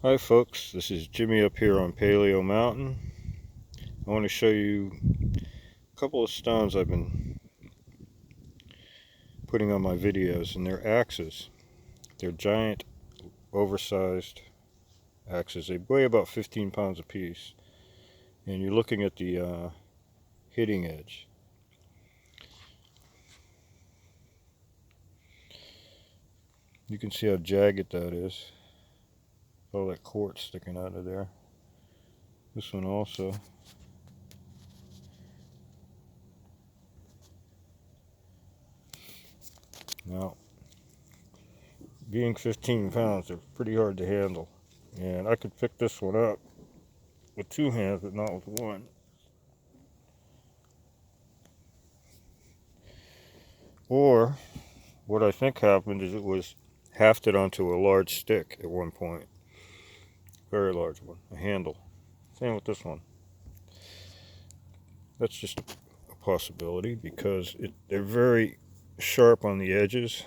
Hi folks, this is Jimmy up here on Paleo Mountain. I want to show you a couple of stones I've been putting on my videos, and they're axes. They're giant, oversized axes. They weigh about 15 pounds apiece, and you're looking at the hitting edge. You can see how jagged that is. All that quartz sticking out of there. This one also. Now, being 15 pounds, they're pretty hard to handle. And I could pick this one up with two hands, but not with one. Or, what I think happened is it was hafted onto a large stick at one point. Very large one. A handle. Same with this one. That's just a possibility because they're very sharp on the edges.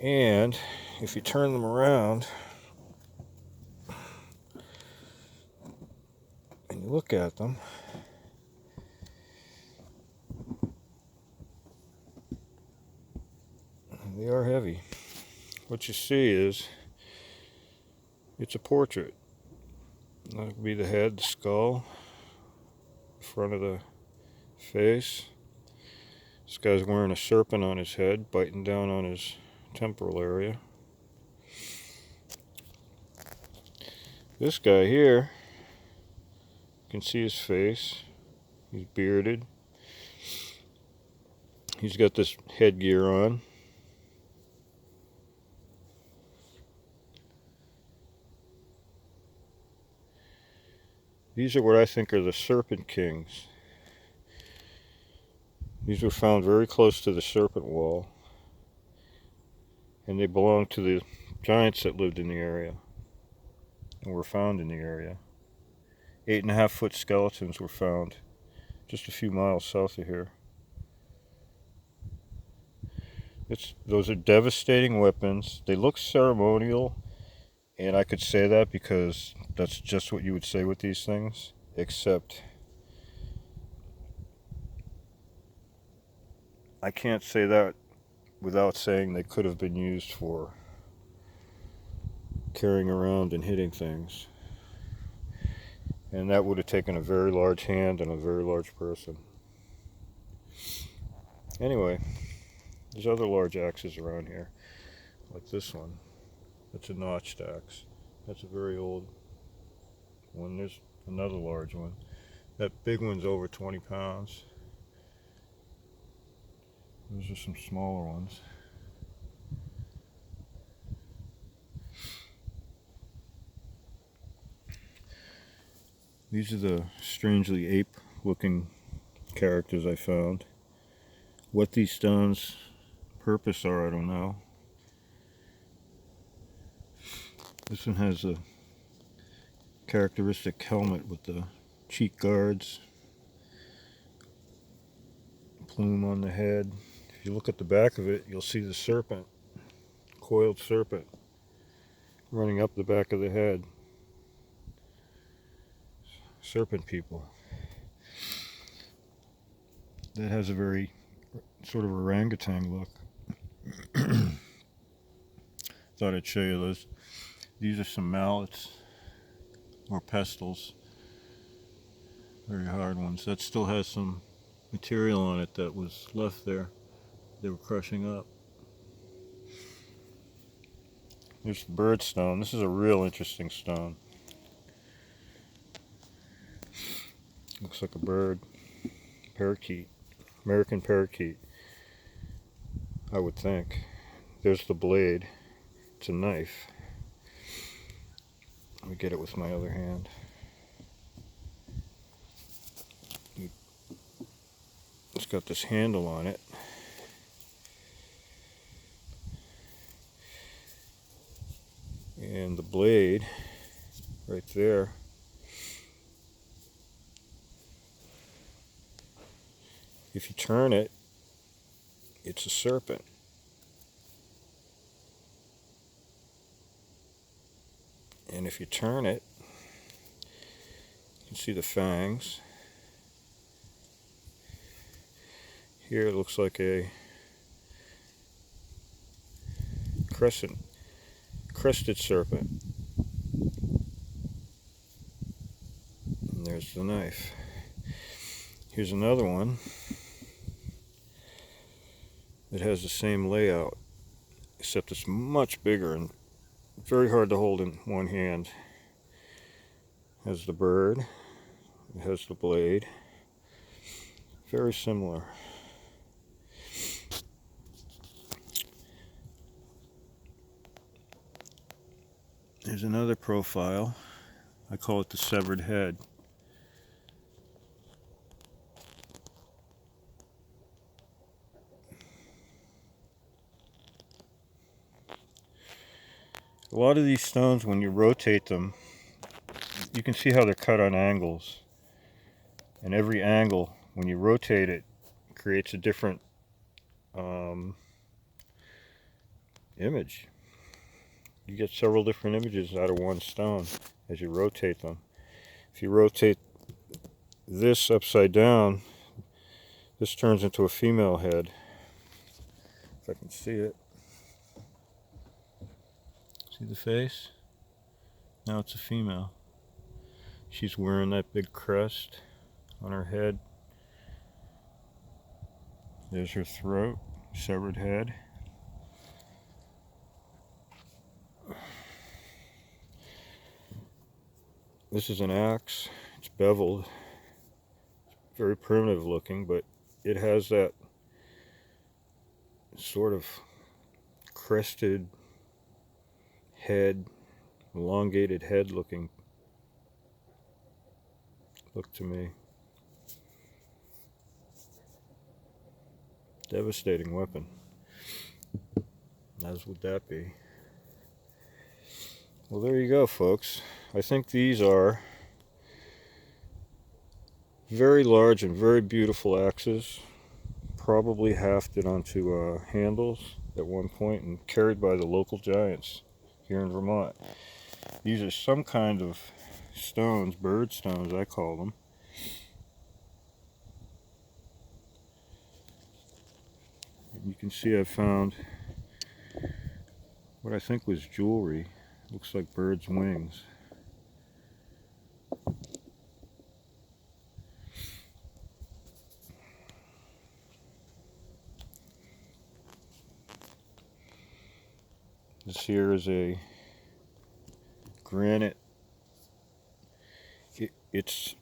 And if you turn them around and you look at them, they are heavy. What you see is it's a portrait. That would be the head, the skull, the front of the face. This guy's wearing a serpent on his head, biting down on his temporal area. This guy here, you can see his face. He's bearded. He's got this headgear on. These are what I think are the Serpent Kings. These were found very close to the serpent wall, and they belonged to the giants that lived in the area and were found in the area. 8.5-foot skeletons were found just a few miles south of here. Those are devastating weapons. They look ceremonial, and I could say that because that's just what you would say with these things, except I can't say that without saying they could have been used for carrying around and hitting things. And that would have taken a very large hand and a very large person. Anyway, there's other large axes around here, like this one. That's a notched axe. That's a very old one. There's another large one. That big one's over 20 pounds. Those are some smaller ones. These are the strangely ape-looking characters I found. What these stones' purpose are, I don't know. This one has a characteristic helmet with the cheek guards, plume on the head. If you look at the back of it, you'll see the serpent, coiled serpent, running up the back of the head. Serpent people. That has a very sort of orangutan look. Thought I'd show you those. These are some mallets or pestles. Very hard ones. That still has some material on it that was left there. They were crushing up. There's the birdstone. This is a real interesting stone. Looks like a bird. Parakeet. American parakeet, I would think. There's the blade. It's a knife. Let me get it with my other hand. It's got this handle on it. And the blade, right there, if you turn it, it's a serpent. And if you turn it, you can see the fangs. Here it looks like a crested serpent. And there's the knife. Here's another one that has the same layout, except it's much bigger and very hard to hold in one hand. It has the bird, it has the blade, very similar. Here's another profile. I call it the severed head. A lot of these stones, when you rotate them, you can see how they're cut on angles. And every angle, when you rotate it, creates a different image. You get several different images out of one stone as you rotate them. If you rotate this upside down, this turns into a female head. If I can see it. See the face? Now it's a female. She's wearing that big crest on her head. There's her throat, severed head. This is an axe. It's beveled. Very primitive looking, but it has that sort of crested head, elongated head looking look to me. Devastating weapon. As would that be. Well, there you go, folks. I think these are very large and very beautiful axes. Probably hafted onto handles at one point and carried by the local giants here in Vermont. These are some kind of stones, bird stones I call them. You can see I found what I think was jewelry. Looks like birds' wings. This here is a granite. It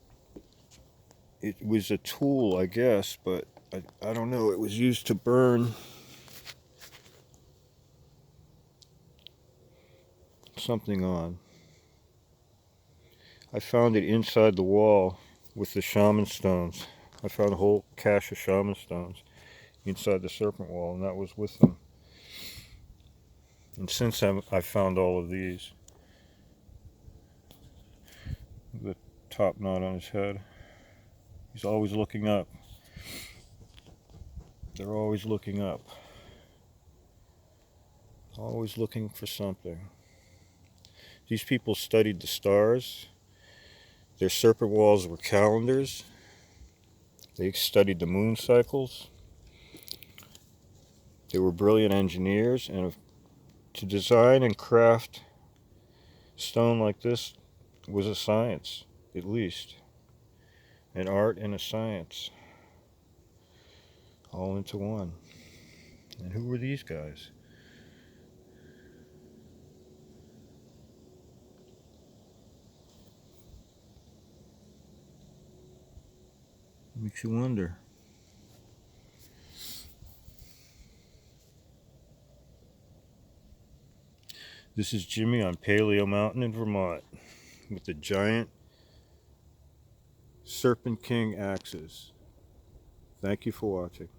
was a tool, I guess, but I don't know. It was used to burn something on. I found it inside the wall with the shaman stones. I found a whole cache of shaman stones inside the serpent wall, and that was with them. And since I found all of these. The top knot on his head. He's always looking up. They're always looking up. Always looking for something. These people studied the stars. Their serpent walls were calendars. They studied the moon cycles. They were brilliant engineers, and to design and craft stone like this was a science, at least. An art and a science. All into one. And who were these guys? Makes you wonder. This is Jimmy on Paleo Mountain in Vermont with the giant Serpent King axes. Thank you for watching.